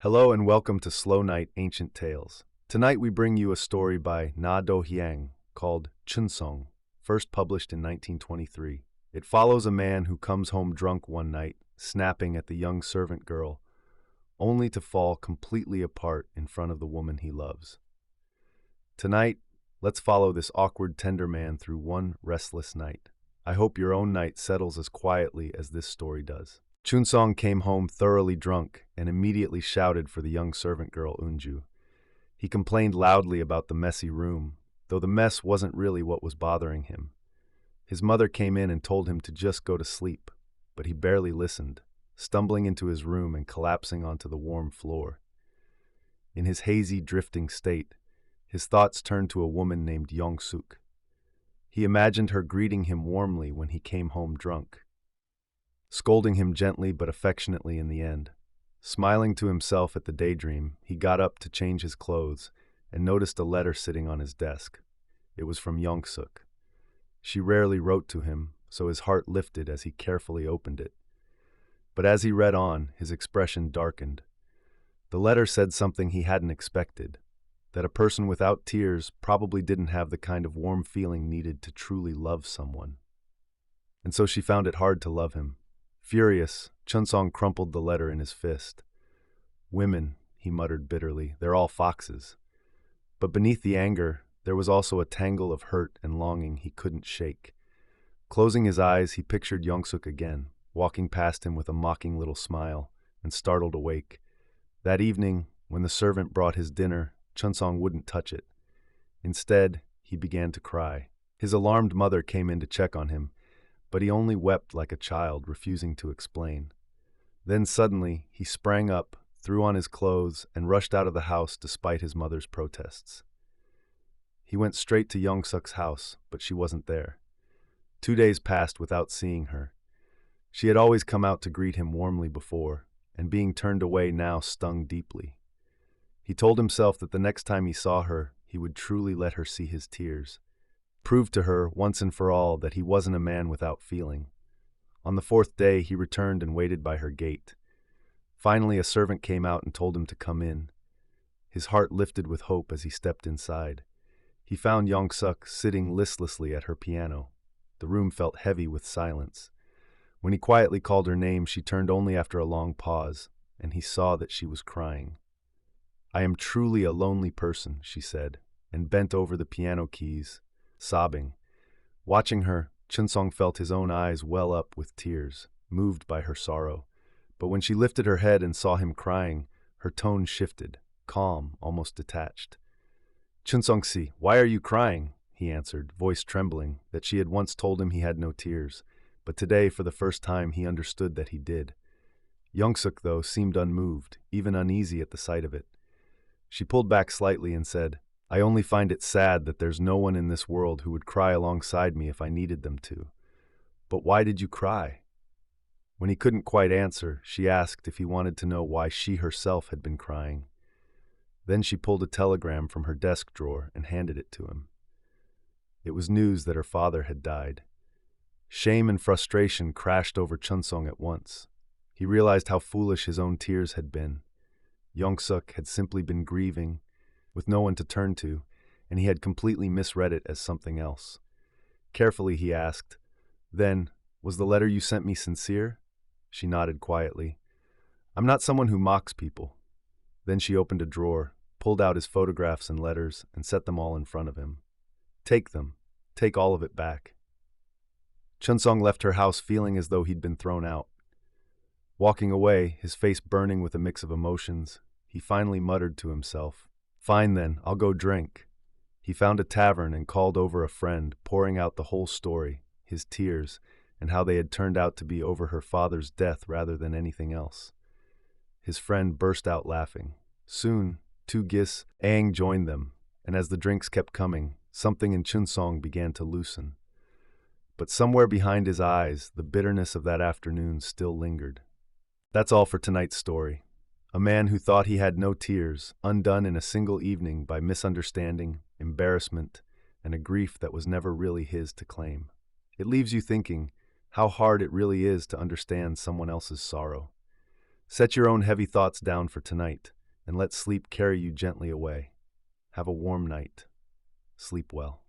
Hello and welcome to Slow Night Ancient Tales. Tonight we bring you a story by Na Do-hyang called Chunseong, first published in 1923. It follows a man who comes home drunk one night, snapping at the young servant girl, only to fall completely apart in front of the woman he loves. Tonight, let's follow this awkward tender man through one restless night. I hope your own night settles as quietly as this story does. Chunseong came home thoroughly drunk and immediately shouted for the young servant girl Unju. He complained loudly about the messy room, though the mess wasn't really what was bothering him. His mother came in and told him to just go to sleep, but he barely listened, stumbling into his room and collapsing onto the warm floor. In his hazy, drifting state, his thoughts turned to a woman named Yeongsuk. He imagined her greeting him warmly when he came home drunk, scolding him gently but affectionately in the end. Smiling to himself at the daydream, he got up to change his clothes and noticed a letter sitting on his desk. It was from Yeongsuk. She rarely wrote to him, so his heart lifted as he carefully opened it. But as he read on, his expression darkened. The letter said something he hadn't expected, that a person without tears probably didn't have the kind of warm feeling needed to truly love someone. And so she found it hard to love him. Furious, Chunseong crumpled the letter in his fist. "Women," he muttered bitterly, "they're all foxes." But beneath the anger, there was also a tangle of hurt and longing he couldn't shake. Closing his eyes, he pictured Yeongsuk again, walking past him with a mocking little smile, and startled awake. That evening, when the servant brought his dinner, Chunseong wouldn't touch it. Instead, he began to cry. His alarmed mother came in to check on him, but he only wept like a child, refusing to explain. Then suddenly, he sprang up, threw on his clothes, and rushed out of the house despite his mother's protests. He went straight to Yeongsuk's house, but she wasn't there. 2 days passed without seeing her. She had always come out to greet him warmly before, and being turned away now stung deeply. He told himself that the next time he saw her, he would truly let her see his tears, prove to her once and for all that he wasn't a man without feeling. On the 4th day, he returned and waited by her gate. Finally, a servant came out and told him to come in. His heart lifted with hope as he stepped inside. He found Yeongsuk sitting listlessly at her piano. The room felt heavy with silence. When he quietly called her name, she turned only after a long pause, and he saw that she was crying. "I am truly a lonely person," she said, and bent over the piano keys, sobbing. Watching her, Chunseong felt his own eyes well up with tears, moved by her sorrow. But when she lifted her head and saw him crying, her tone shifted, calm, almost detached. "Chunseong-si, why are you crying?" he answered, voice trembling, that she had once told him he had no tears, but today, for the first time, he understood that he did. Yeongsuk, though, seemed unmoved, even uneasy at the sight of it. She pulled back slightly and said, "I only find it sad that there's no one in this world who would cry alongside me if I needed them to. But why did you cry?" When he couldn't quite answer, she asked if he wanted to know why she herself had been crying. Then she pulled a telegram from her desk drawer and handed it to him. It was news that her father had died. Shame and frustration crashed over Chunseong at once. He realized how foolish his own tears had been. Yeongsuk had simply been grieving, with no one to turn to, and he had completely misread it as something else. Carefully, he asked, "Then, was the letter you sent me sincere?" She nodded quietly. "I'm not someone who mocks people." Then she opened a drawer, pulled out his photographs and letters, and set them all in front of him. "Take them. Take all of it back." Chunseong left her house feeling as though he'd been thrown out. Walking away, his face burning with a mix of emotions, he finally muttered to himself, "Fine then, I'll go drink." He found a tavern and called over a friend, pouring out the whole story, his tears, and how they had turned out to be over her father's death rather than anything else. His friend burst out laughing. Soon, 2 Aang joined them, and as the drinks kept coming, something in Chunseong began to loosen. But somewhere behind his eyes, the bitterness of that afternoon still lingered. That's all for tonight's story. A man who thought he had no tears, undone in a single evening by misunderstanding, embarrassment, and a grief that was never really his to claim. It leaves you thinking how hard it really is to understand someone else's sorrow. Set your own heavy thoughts down for tonight, and let sleep carry you gently away. Have a warm night. Sleep well.